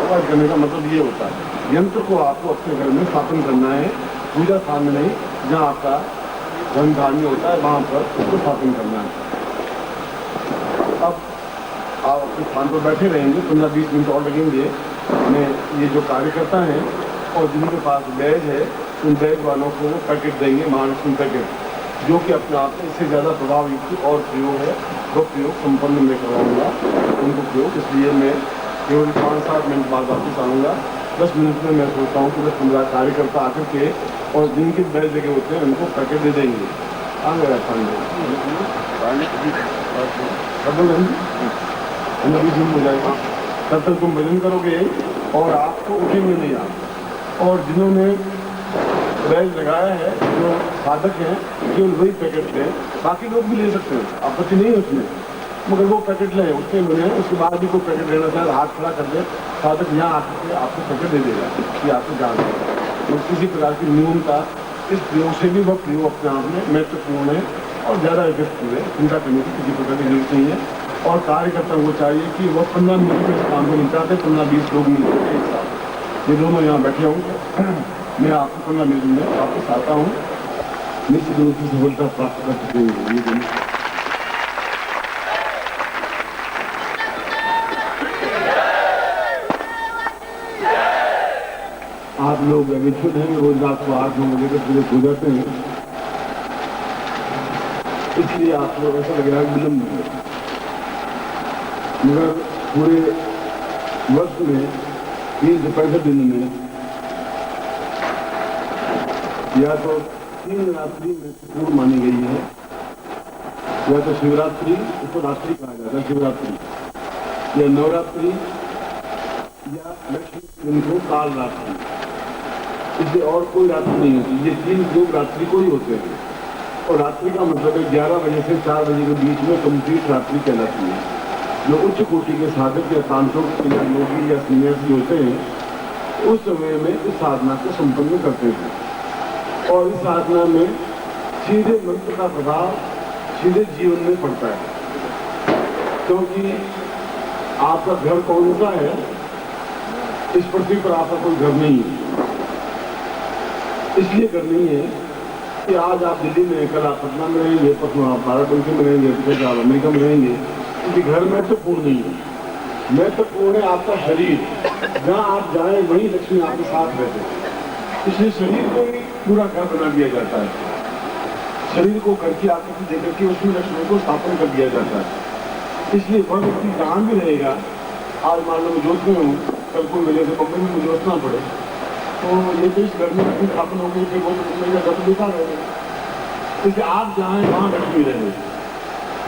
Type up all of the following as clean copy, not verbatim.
Avoid करने का मतलब ये होता है, यंत्र को आपको अपने घर में स्थापन करना है, पूजा स्थान में नहीं, जहाँ आपका धन धान्य होता है वहाँ पर उसको स्थापन करना है। अब आप अपने स्थान पर बैठे रहेंगे, 15-20 मिनट और लगेंगे हमें। ये जो कार्यकर्ता हैं और जिनके पास बैग है, उन बैग वालों को वो पैकेट देंगे, महालक्ष्मी पैकेट, जो कि अपने आप में इससे ज़्यादा प्रभावयुक्त और प्रयोग है, वो प्रयोग संपन्न में करवाऊँगा उनको प्रयोग। इसलिए मैं केवल 5-7 मिनट बाद वापस आऊँगा। 10 मिनट में मैं सोचता हूँ कि 10-15 कार्यकर्ता आकर के और जिनके बैग लगे होते हैं उनको पैकेट दे देंगे। आ गया हो जाएगा। तब तक तुम भजन करोगे और आपको उठेंगे नहीं आप। और जिन्होंने बैग लगाया है, जो साधक हैं, केवल वही पैकेट लें, बाकी लोग भी ले सकते हैं, आपत्ति नहीं है उसमें, मगर वो पैकेट लें। उसके लिए उसके बाद भी कोई पैकेट लेना चाहे हाथ खड़ा कर दे, साधक यहाँ आकर के आपको पैकेट दे देगा कि आपको जान देगा। तो किसी प्रकार की न्यूनता इस प्रयोग से भी वह प्रयोग अपने आप में महत्वपूर्ण है और ज़्यादा इफेक्टिव है। चिंता करने की किसी प्रकार की जरूरत नहीं है। और कार्यकर्ता को चाहिए कि वह 15 मिनट में इस काम को निपटाते, 15-20 लोग मिलकर एक साथ। ये दोनों यहाँ बैठे होंगे, मैं आपको 15 मिनट में वापस आता हूँ, निश्चित रूप से सफलता प्राप्त कर चुके हैं ये दोनों। आप लोग अविच्छुद हैं, रोज रात को 8-9 बजे तक पूरे सो जाते हैं, इसलिए आप लोग ऐसा लग रहा है विलम्ब है। मगर पूरे वर्ष में 365 दिन में या तो 3 रात्रि महत्वपूर्ण मानी गई है, या तो शिवरात्रि, उसको रात्रि कहा जाता है शिवरात्रि, या नवरात्रि, या लक्ष्मी दिन को काल रात्रि। इसलिए और कोई रात्रि नहीं होती, ये 3 योग रात्रि को ही होते हैं। और रात्रि का मतलब है 11 बजे से 4 बजे के बीच में कंप्लीट रात्रि कहलाती है। जो उच्च कोटि के साधक या तांत्रिक या योगी या सन्यासी होते हैं, उस समय में इस साधना को संपन्न करते हैं। और इस साधना में सीधे मंत्र का प्रभाव सीधे जीवन में पड़ता है, क्योंकि आपका घर कौन सा है, इस पृथ्वी पर आपका कोई घर नहीं है। इसलिए घर नहीं है कि आज आप दिल्ली में, कल आप पटना में रहेंगे, परसों आप बाराबंकी में रहेंगे, फिर आप अमेरिका में रहेंगे, क्योंकि घर महत्वपूर्ण नहीं है। महत्वपूर्ण है आपका शरीर, जहाँ आप जाएं वहीं लक्ष्मी आपके साथ रहते हैं। इसलिए शरीर को ही पूरा घर बना दिया जाता है, शरीर को घर की आकृति देकर के उसमें लक्ष्मी को स्थापन कर दिया जाता है। इसलिए वह व्यक्ति जहाँ भी रहेगा, आज मान लो मैं जोत में हूँ, कल को मेरे से बम्बई में मुझे उठना पड़े, तो ये तो इस घर में लक्ष्मी स्थापन हो गई, फिर वो मेरा घर देखा रहेगा। इसलिए आप जहाँ हैं वहाँ लक्ष्मी रहे।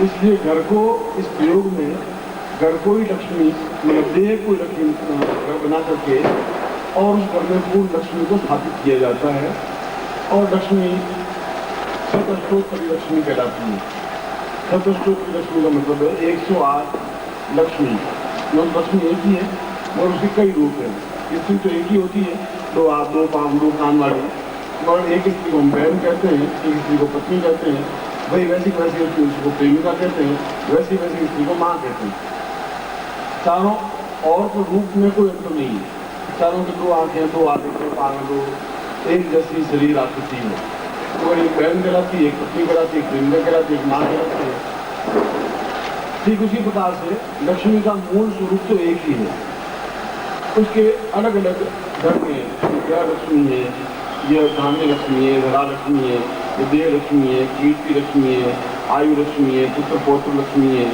इसलिए घर को इस प्रयोग में घर को ही लक्ष्मी, मतलब देह को लक्ष्मी घर बना करके और उस घर में पूर्ण लक्ष्मी को स्थापित किया जाता है। और लक्ष्मी शतअष्टोत्तर लक्ष्मी कहलाती है। शतअष्टोत्तर लक्ष्मी का मतलब है 108 लक्ष्मी। जो लक्ष्मी एक ही है और उसके कई रूप है। स्त्री तो एक ही होती है, 2 हाथ 2 पाँव 2 कान वाली, और एक स्त्री को हम बहन कहते हैं, एक स्त्री को पत्नी कहते हैं, वही वैसी उसको प्रेमिका कहते हैं, वैसी स्त्री को माँ कहते हैं। चारों और तो रूप में कोई अंतर नहीं है, चारों की 2 आंखें, 2 हाथ, 2 पाँव, 2 एक जैसी शरीर आकृति है। तो एक बहन कहलाती है, एक पत्नी कहलाती है, एक प्रेमिका कहलाती है, एक माँ कहलाती है। ठीक उसी प्रकार से लक्ष्मी का मूल स्वरूप तो एक ही है, उसके अलग अलग धर्म है। विद्या लक्ष्मी है, यह धान्य लक्ष्मी है, धरा लक्ष्मी है, विद्या लक्ष्मी है, कीर्ति लक्ष्मी है, आयु लक्ष्मी है, पुत्र पौत्र लक्ष्मी है,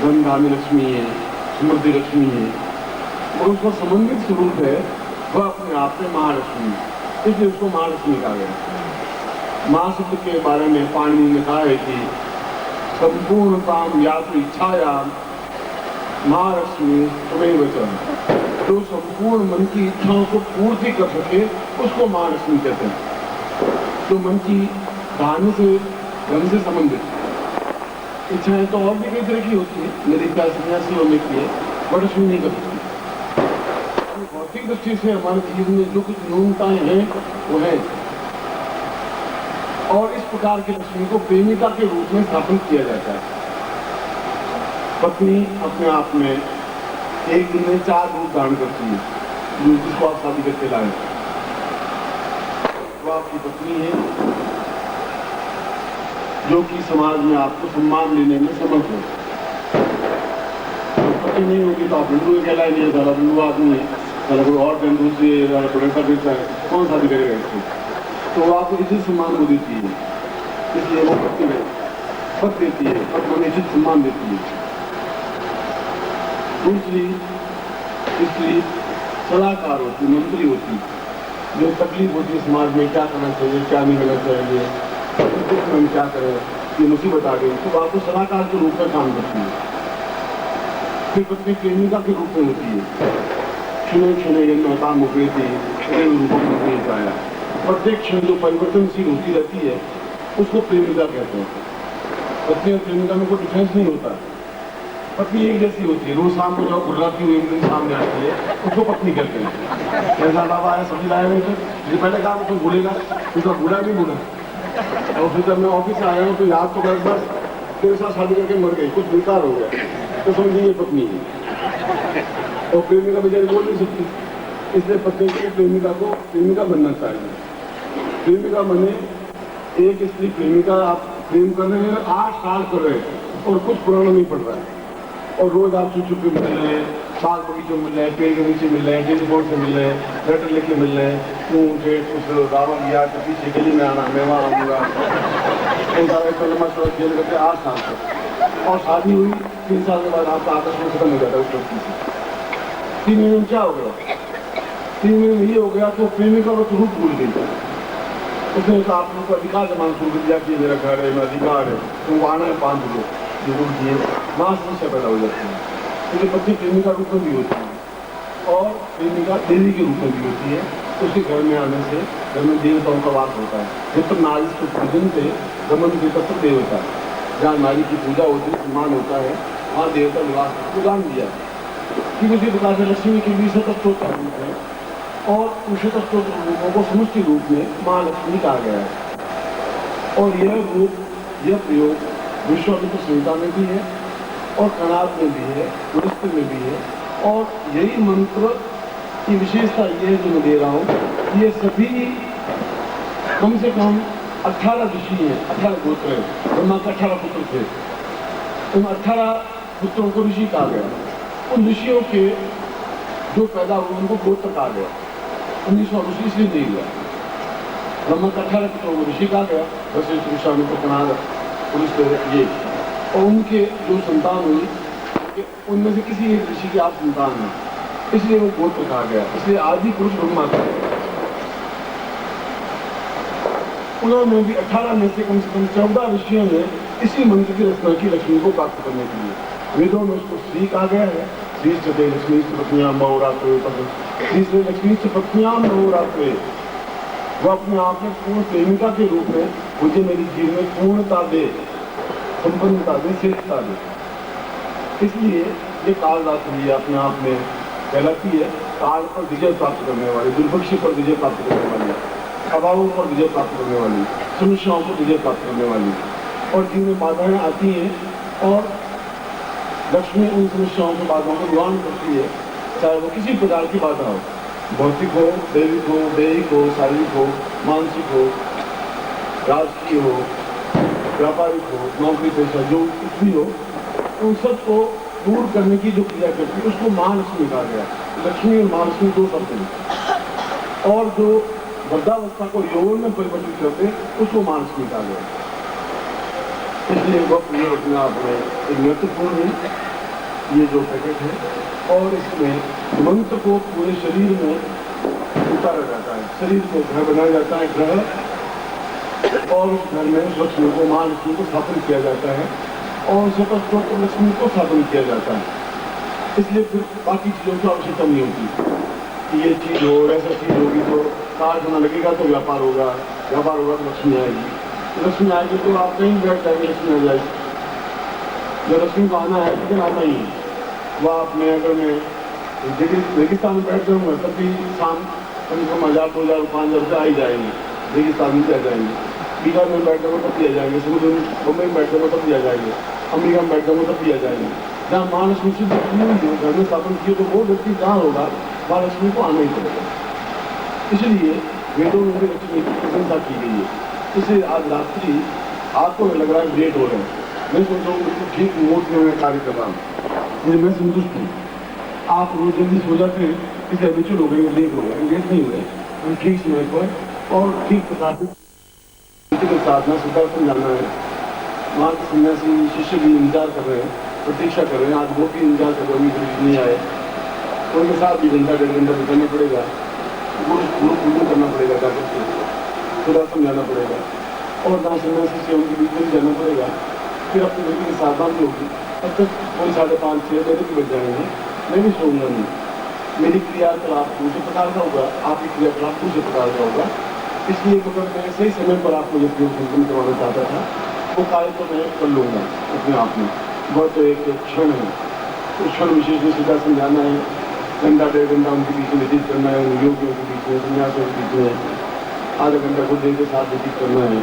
धन धान्य लक्ष्मी है, समृद्धि लक्ष्मी है। और उसका संबंधित स्वरूप है वह अपने आप में महालक्ष्मी है, इसलिए उसको महालक्ष्मी कहा गया। महाशब्द के बारे में पाणिनि ने कहा है कि संपूर्ण काम या तो इच्छाया महालक्ष्मी तुम्हें वचन, जो संपूर्ण मन की इच्छाओं को पूर्ति कर सके उसको महालक्ष्मी कहते हैं। जो मन की धान्य से धन से संबंधित इच्छाएं तो और भी कई तरह की होती है, मेरी क्या सन्यासी होने की है, बट लक्ष्मी नहीं कर सकती। भौतिक दृष्टि से हमारे जीवन में जो कुछ न्यूनताएं हैं वो है, और इस प्रकार की लक्ष्मी को प्रेमिका के रूप में स्थापन किया जाता है। पत्नी अपने आप में एक दिन में 4 रूप धारण करती है, जो जिसको आप शादी करके लाए। वो आपकी पत्नी है, जो कि समाज में आपको सम्मान लेने में समर्थ है। पत्नी नहीं होगी तो आप हिंदू कहलाए नहीं, सारा हिंदू आदमी है, सारा कोई और हिंदू से बड़ा देता है, कौन शादी करेगा इसको? तो वो आपको इज्जत सम्मान को देती है, इसलिए वो पत्नी है, पद देती है, पद को इज्जत सम्मान देती है। दूसरी स्त्री सलाहकार होती, मंत्री होती, जो तकलीफ होती है समाज में, क्या करना चाहिए, क्या नहीं करना चाहिए, हम क्या करें, ये मुसीबत आ गई, तो आपको सलाहकार के रूप में काम करती है। फिर पत्नी प्रेमिका के रूप में होती है, क्षण काम हो गई थी, रूपों में नहीं पाया। प्रत्येक क्षण जो परिवर्तनशील होती रहती है उसको प्रेमिका कहते हैं। पत्नी और प्रेमिका में कोई डिफरेंस नहीं होता। पत्नी एक जैसी होती है, रोज शाम को जो गुर्राती हुई दिन सामने आती है उसको पत्नी कहते हैं। कैसा बाबा आया, सब्जी लाया नहीं तो पहले कहा तो भूलेगा, उसका भूला नहीं भूला। और फिर जब मैं ऑफिस से आया हूँ तो याद तो कर, बस तेरे साथ शादी करके मर गई, कुछ बेकार हो गया, तो समझिए पत्नी है। और प्रेमिका बेचारी बोल नहीं सकती, इसलिए पत्नी को प्रेमिका को प्रेमिका बनना चाहिए। प्रेमिका बने, एक स्त्री प्रेमिका, आप प्रेम कर रहे हैं, 8 साल कर रहे हैं और कुछ पुराना नहीं पड़ रहा है, और रोज आप छुप छुप के मिल रहे हैं, बाग बगीचों मिल रहे हैं, पेड़ के नीचे मिल रहे हैं, टेलीफोन से मिल रहे हैं, लेटर लिख के मिल रहे हैं, कुछ दावा लिया तो पीछे गली में आना, मैं वहाँ आऊँगा, लंबा सड़क खेल करके 8 साल तक। और शादी हुई 3 साल के बाद आपका आकर्षण खत्म हो जाता है उस लड़की से। 3 महीने में क्या हो गया? 3 महीने में ये हो गया तो प्रेमिका को रूप भूल गई। उसने कहा आप लोग को अधिकार जमाना शुरू कर दिया कि मेरा घर है, मेरा अधिकार है, तुमको आना है 5 बजे, जो रूप दिए, वहाँ समस्या पैदा हो जाती है। क्योंकि पत्नी प्रेमिका रूप में भी होती है और प्रेमिका देवी के रूप में भी होती है। उसके घर में आने से घर में देवताओं का वास होता है। जब तक नारी के पूजन से गमन के तत्व देवता, जहाँ नारी की पूजा होती है, सम्मान होता है, वहाँ देवता निवास को दान दिया। ठीक उसी प्रकार से लक्ष्मी के भी शतस्तोत्र का रूप है और उन शतस्तोत्र रूपों को समष्टि रूप में महालक्ष्मी कहा गया है। और यह रूप, यह प्रयोग विश्वामित्र संहिता में भी है और कणाद में भी है, पुरस्कार में भी है। और यही मंत्र की विशेषता ये है जो मैं दे रहा हूँ, ये सभी कम से कम 18 ऋषि हैं, 18 गोत्र हैं। ब्रह्मा के 18 पुत्र थे, उन 18 पुत्रों को ऋषि कहा गया। उन ऋषियों के जो पैदा हुए उनको गोत्र कहा गया। 1900 ऋषि इसलिए नहीं गया। ब्रह्मा के 18 पुत्रों को ऋषि कहा गया, वशिष्ठ, विश्वामित्र, कणाद, पुरस्कार, ये। और उनके जो संतान हुई उनमें से किसी एक ऋषि की आप संतान है, इसलिए वो गोत्र कहा गया। इसलिए आदि पुरुष ब्रह्मा था। उन्होंने भी 18 में से कम 14 ऋषियों ने इसी मंत्र की रचना की लक्ष्मी को प्राप्त करने के लिए। वेदों में उसको श्री कहा गया है, श्री चते लक्ष्मी पत्नियां महोरात्रे, श्री से लक्ष्मी पत्नियां महोरात्रे। वो अपने आप में पूर्ण प्रेमिका के रूप में मुझे मेरी जीवन में पूर्णता दे, संपन्नता दे, श्रेष्ठता दे। इसलिए ये कालरात्रि अपने आप में कहलाती है काल पर विजय प्राप्त करने वाली, दुर्भिक्ष पर विजय प्राप्त करने वाली, अभावों पर विजय प्राप्त करने वाली, समस्याओं पर विजय प्राप्त करने वाली। और जीवन में बाधाएं आती हैं और लक्ष्मी उन समस्याओं की बाधाओं को निवारण करती है, चाहे वो किसी प्रकार की बाधा हो, भौतिक हो, दैविक हो, दैहिक हो, शारीरिक हो, मानसिक हो, राजकीय हो, व्यापारिक हो, नौकरी पेशा जो कुछ भी हो, उन सबको दूर करने की जो क्रिया करती है उसको महालक्ष्मी कहा गया। लक्ष्मी और महालक्ष्मी 2 शब्द हैं। और जो वृद्धावस्था को यौवन में परिवर्तित करते उसको महालक्ष्मी कहा गया। इसलिए वक्त ये अपने आप में एक महत्वपूर्ण है ये जो पैकेट है। और इसमें मंत्र को पूरे शरीर में उतारा जाता है, शरीर को घर बनाया जाता है, ग्रह, और उस घर में लक्ष्मी को, महालक्ष्मी को स्थापित किया जाता है और शतस्तोत्र लक्ष्मी को स्थापन किया जाता है। इसलिए फिर बाकी चीज़ों की आवश्यकता नहीं होती कि ये चीज़ हो, ऐसा चीज़ होगी तो कार होना लगेगा तो व्यापार होगा, व्यापार होगा तो लक्ष्मी आएगी, लक्ष्मी आएगी तो आप कहीं बैठ जाएंगे, लक्ष्मी आ जाएगी। जब लक्ष्मी को आना है लेकिन आना ही है, वह अपने अगर मैं रेगिस्तान में बैठ जाऊँगा तब भी शाम कम से कम 1000, 2000, 5000 रुपये आ ही जाएंगे, रेगिस्तान में आ जाएंगे। बिहार में बैठ जाऊँगा तब भी आ जाएंगे, समुद्र में, मुंबई में बैठ जाऊँगा तब भी आ जाएंगे, अमेरिका में बैठ जाऊँगा तब भी आ जाएंगे। जहाँ महालक्ष्मी शुद्ध घर में स्थापन किए तो वो व्यक्ति जहाँ होगा महालक्ष्मी को आना ही पड़ेगा। इसलिए वेदों में भी लक्ष्मी की प्रशंसा की गई है। इसलिए आज रात्रि आपको लग रहा है लेट हो रहा है, मैं सोच रहा हूँ बिल्कुल ठीक मूड में मैं कार्य कर रहा हूँ, मैं संतुष्ट हूँ। आप रोज जल्दी सो जाते हैं, इसलिए हैबिचुअल हो गए, लेट हो गए, एंगेज नहीं हुए, हम ठीक समय पर और ठीक प्रकार से साधना स्वीकार समझाना है। वहाँ के सन्यासी शिष्य भी इंतजार कर रहे हैं, प्रतीक्षा कर रहे हैं। आज वो भी इंतजार कर रहे हैं, नहीं आए, उनके साथ भी घंटा 1.5 घंटा बिताना पड़ेगा, गुरु पूजन करना पड़ेगा, जाकर के खुदा समझाना पड़ेगा और ना सन्यासी से उनके बीच में जाना पड़ेगा। फिर अपनी बेटी की सावधान भी होगी। तब तक कोई 5:30-6 बजे के बज जाएंगे, मैं भी सोऊंगा नहीं। मेरी क्रियाकलाप दूसरे प्रकार का होगा, आपकी क्रियाकलाप दूसरे प्रकार का होगा। इसलिए अगर मैं सही समय पर आपको ये प्रयोग संपन्न करवाना चाहता था, वो कार्य तो मैं कर लूँगा अपने आप में। बहुत तो एक क्षण है, उस क्षण विशेष में सीधा समझाना है, घंटा 1.5 घंटा उनके बीच में व्यतीत करना है, उन योगियों के बीच में, सन्यासियों के बीच में, आधा घंटा खुद के साथ व्यतीत करना है।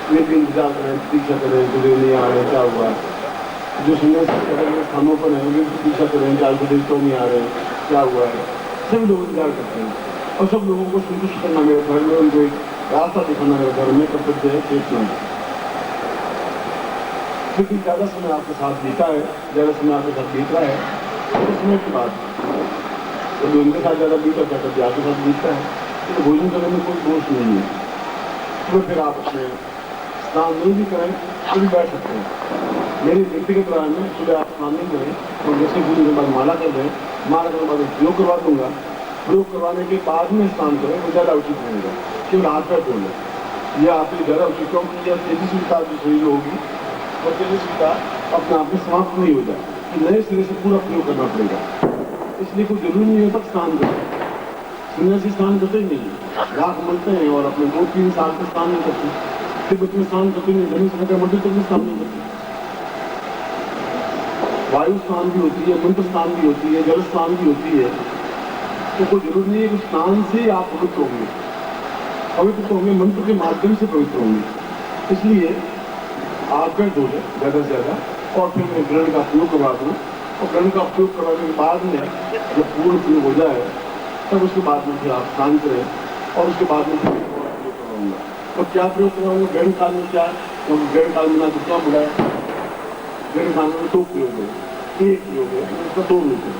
वे भी इंतजार करें, प्रतीक्षा करें, गुरुदेव नहीं आ रहे, क्या हुआ। जो सन्यासी स्थानों पर है वे प्रतीक्षा करें, क्या गुरुदेव तो नहीं आ रहे, क्या हुआ है। सभी लोग इंतजार करते हैं और सब लोगों को संतुष्ट करना मेरे घर में, उनको एक रास्ता दिखाना मेरे घर में कर्तव्य है, चेतना है। क्योंकि ज़्यादा समय आपके साथ बीता है, ज़्यादा समय आपके साथ बीत रहा है, तो समय की बात तो उनके साथ ज़्यादा बीता क्या करते आपके साथ बीतता है, तो भोजन करने में कोई दोष नहीं है। तो फिर आप अपने स्नान नहीं भी करें तो भी बैठ सकते हैं। मेरी व्यक्तिगत राय में सुबह आप स्नान नहीं करें तो जैसे पूजन के बाद माला कर दें, माला करने के बाद प्रयोग करवा दूंगा, प्रयोग करवाने के बाद में स्नान करें वो ज़्यादा उचित रहेगा। केवल हाथ पैर धो लें, यह आपके ज़्यादा उचित, क्योंकि यह तेजस्विता जो शरीर होगी और तेजस्विता अपने आप में समाप्त नहीं हो जाए, कि नए सिरे से पूरा प्रयोग करना पड़ेगा। इसलिए कोई जरूरी नहीं होता स्नान करें, सन्यासी स्नान करते ही नहीं, राख मलते हैं और अपने 2-3 साल से स्नान नहीं करते, तिब्बत में स्नान करते नहीं, धनी संख्या मंदिर तक में स्नान नहीं करते। वायु स्नान भी होती है, मंत्र स्नान भी होती है, जल स्नान भी होती है। तो कोई जरूरी नहीं है कि स्नान से आप पवित्र होंगे, पवित्र होंगे मंत्र के माध्यम से पवित्र होंगे। इसलिए आप कर दो ज़्यादा से ज़्यादा और फिर मैं ग्रहण का प्रयोग करवा दूँ, और ग्रहण का प्रयोग करवाने के बाद में जब पूर्ण प्रयोग हो जाए तब उसके बाद में फिर आप स्नान करें और उसके बाद में फिर प्रयोग करवाऊंगा। और क्या प्रयोग करवाऊंगा ग्रहण काल में, क्या क्योंकि ग्रहण काल में ना तो क्या बुलाया, ग्रहण काल में 2 प्रयोग है, एक प्रयोग है उसका 2 रूप है।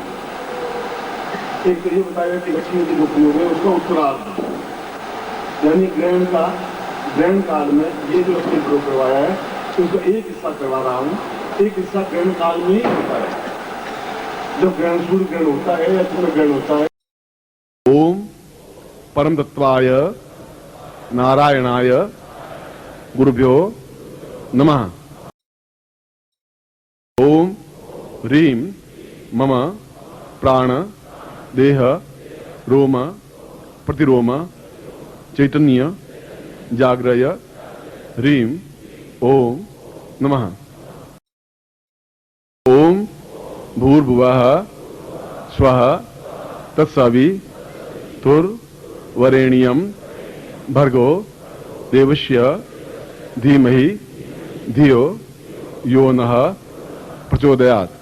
एक तो ये बताया कि लक्ष्मी के जो प्रयोग है उसका उत्तरार्ध, यानी ग्रहण काल में ये जो लक्ष्मी प्रयोग करवाया है तो उसका एक हिस्सा करवा रहा हूँ, एक हिस्सा ग्रहण काल में ही होता है, जब ग्रहण सूर्य ग्रहण होता है या चंद्र ग्रहण होता है। ओम परम तत्वाय नारायणाय गुरुभ्यो नमः। ओम ह्रीं मम प्राण देह रोम प्रतिरोम चैतन्य जाग्रय ह्रीं ओम नमः। ओम भूर्भुवः स्वः तत्सवितुर्वरेण्यं भर्गो देवस्य धीमहि धियो यो नः प्रचोदयात्।